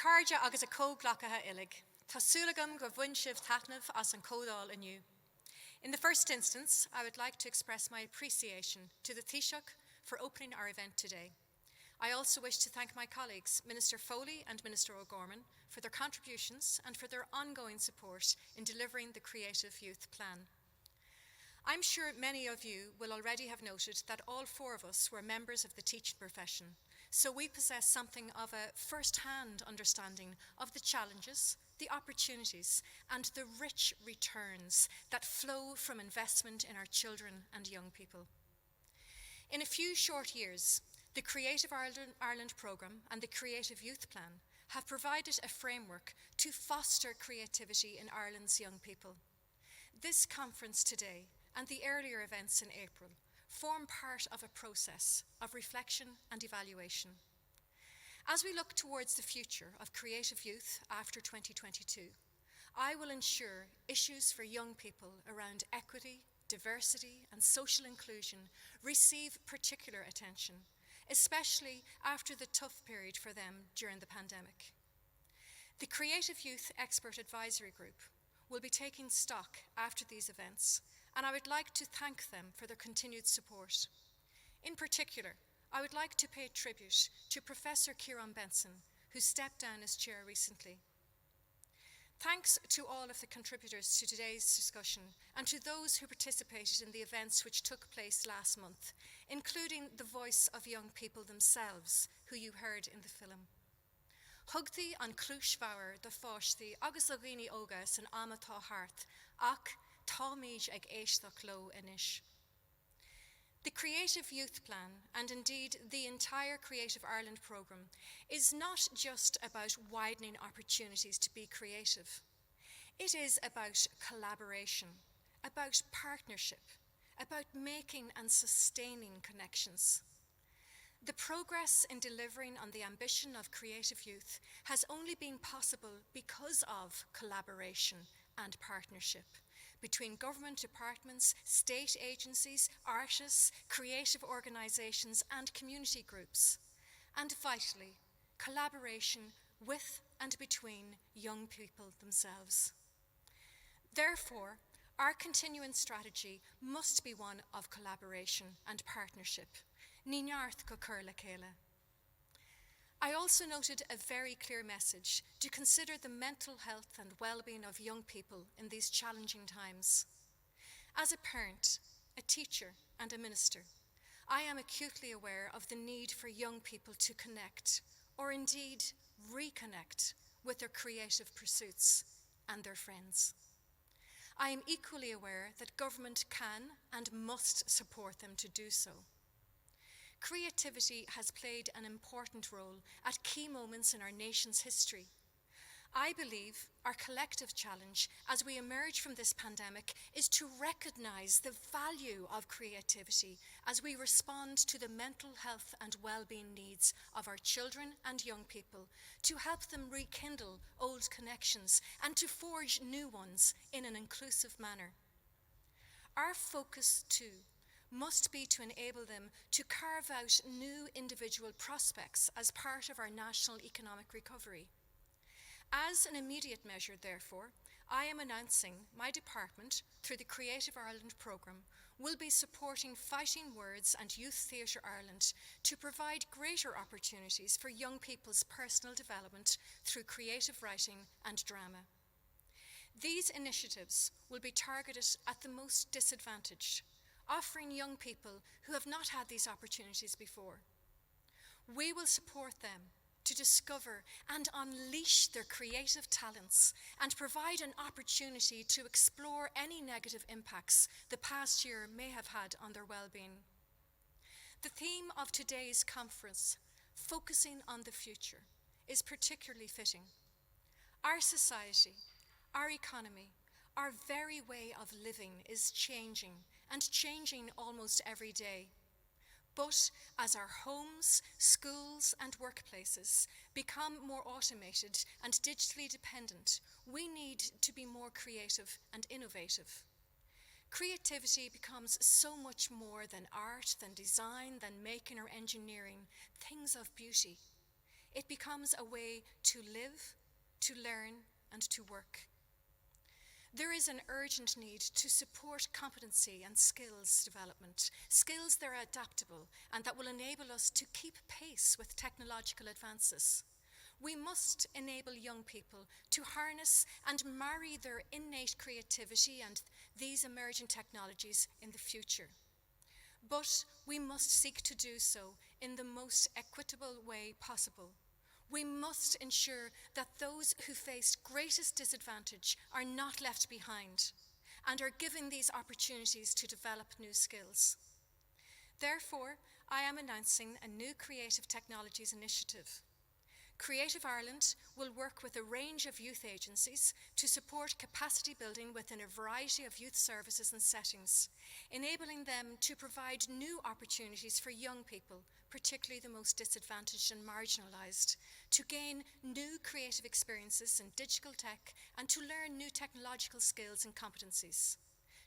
Carja agus a cóglacatha illig, Tassulagam go bhainshibh tatnav as an códal aniu. In the first instance, I would like to express my appreciation to the Taoiseach for opening our event today. I also wish to thank my colleagues, Minister Foley and Minister O'Gorman, for their contributions and for their ongoing support in delivering the Creative Youth Plan. I'm sure many of you will already have noted that all four of us were members of the teaching profession, so we possess something of a first-hand understanding of the challenges, the opportunities, and the rich returns that flow from investment in our children and young people. In a few short years, the Creative Ireland programme and the Creative Youth Plan have provided a framework to foster creativity in Ireland's young people. This conference today and the earlier events in April form part of a process of reflection and evaluation. As we look towards the future of creative youth after 2022, I will ensure issues for young people around equity, diversity, and social inclusion receive particular attention, especially after the tough period for them during the pandemic. The Creative Youth Expert Advisory Group will be taking stock after these events, and I would like to thank them for their continued support. In particular, I would like to pay tribute to Professor Kieran Benson, who stepped down as chair recently. Thanks to all of the contributors to today's discussion and to those who participated in the events which took place last month, including the voice of young people themselves, who you heard in the film. Hugdi an clúisbhauer de fáistí agus a ghine ógas an ama tá hart, ach tá míid ag éisteach lo inis. The Creative Youth Plan, and indeed the entire Creative Ireland programme, is not just about widening opportunities to be creative. It is about collaboration, about partnership, about making and sustaining connections. The progress in delivering on the ambition of creative youth has only been possible because of collaboration and partnership between government departments, state agencies, artists, creative organisations and community groups, and vitally, collaboration with and between young people themselves. Therefore, our continuing strategy must be one of collaboration and partnership. Ní neart go cur le céile. I also noted a very clear message to consider the mental health and well-being of young people in these challenging times. As a parent, a teacher, and a minister, I am acutely aware of the need for young people to connect, or indeed reconnect, with their creative pursuits and their friends. I am equally aware that government can and must support them to do so. Creativity has played an important role at key moments in our nation's history. I believe our collective challenge as we emerge from this pandemic is to recognise the value of creativity as we respond to the mental health and well-being needs of our children and young people, to help them rekindle old connections and to forge new ones in an inclusive manner. Our focus, too, must be to enable them to carve out new individual prospects as part of our national economic recovery. As an immediate measure, therefore, I am announcing my department, through the Creative Ireland programme, will be supporting Fighting Words and Youth Theatre Ireland to provide greater opportunities for young people's personal development through creative writing and drama. These initiatives will be targeted at the most disadvantaged, offering young people who have not had these opportunities before. We will support them to discover and unleash their creative talents and provide an opportunity to explore any negative impacts the past year may have had on their well-being. The theme of today's conference, Focusing on the Future, is particularly fitting. Our society, our economy, our very way of living is changing, and changing almost every day. But as our homes, schools, and workplaces become more automated and digitally dependent, we need to be more creative and innovative. Creativity becomes so much more than art, than design, than making or engineering, things of beauty. It becomes a way to live, to learn, and to work. There is an urgent need to support competency and skills development, skills that are adaptable and that will enable us to keep pace with technological advances. We must enable young people to harness and marry their innate creativity and these emerging technologies in the future. But we must seek to do so in the most equitable way possible. We must ensure that those who face greatest disadvantage are not left behind and are given these opportunities to develop new skills. Therefore, I am announcing a new Creative Technologies initiative. Creative Ireland will work with a range of youth agencies to support capacity building within a variety of youth services and settings, enabling them to provide new opportunities for young people, particularly the most disadvantaged and marginalised, to gain new creative experiences in digital tech and to learn new technological skills and competencies,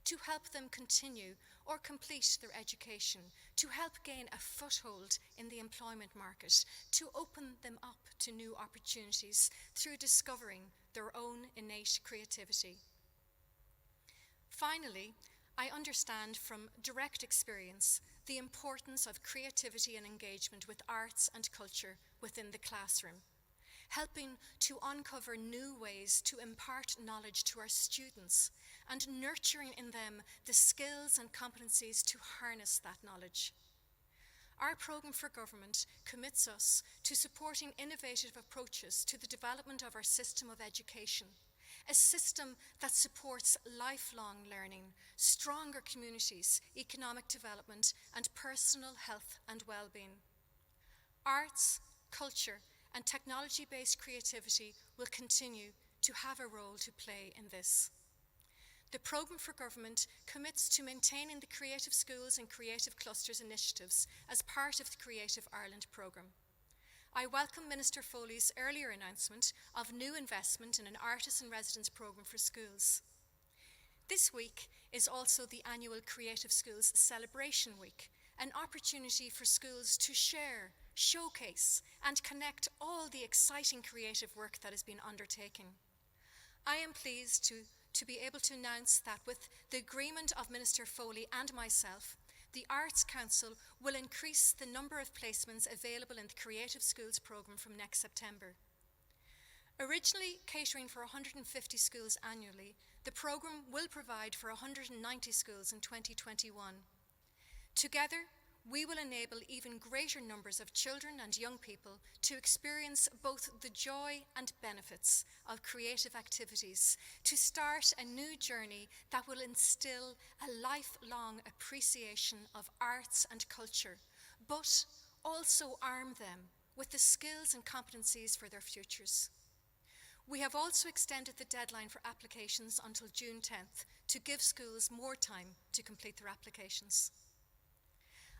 to help them continue or complete their education, to help gain a foothold in the employment market, to open them up to new opportunities through discovering their own innate creativity. Finally, I understand from direct experience the importance of creativity and engagement with arts and culture within the classroom, helping to uncover new ways to impart knowledge to our students and nurturing in them the skills and competencies to harness that knowledge. Our programme for government commits us to supporting innovative approaches to the development of our system of education, a system that supports lifelong learning, stronger communities, economic development, and personal health and well-being. Arts, culture, and technology-based creativity will continue to have a role to play in this. The Programme for Government commits to maintaining the Creative Schools and Creative Clusters initiatives as part of the Creative Ireland programme. I welcome Minister Foley's earlier announcement of new investment in an Artist-in-Residence programme for schools. This week is also the annual Creative Schools Celebration Week, an opportunity for schools to share, showcase, and connect all the exciting creative work that has been undertaken. I am pleased to be able to announce that with the agreement of Minister Foley and myself, the Arts Council will increase the number of placements available in the Creative Schools programme from next September. Originally catering for 150 schools annually, the programme will provide for 190 schools in 2021. Together, we will enable even greater numbers of children and young people to experience both the joy and benefits of creative activities, to start a new journey that will instill a lifelong appreciation of arts and culture, but also arm them with the skills and competencies for their futures. We have also extended the deadline for applications until June 10th to give schools more time to complete their applications.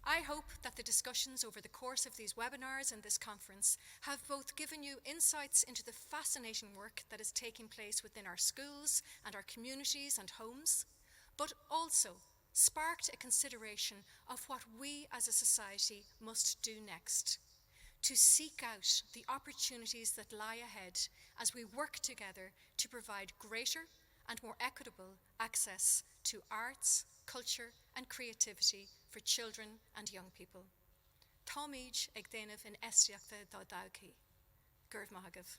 I hope that the discussions over the course of these webinars and this conference have both given you insights into the fascinating work that is taking place within our schools and our communities and homes, but also sparked a consideration of what we as a society must do next, to seek out the opportunities that lie ahead as we work together to provide greater and more equitable access to arts, culture and creativity for children and young people. Tá míid ag déanamh in eisteachta dá daghaí. Gurb maithagah.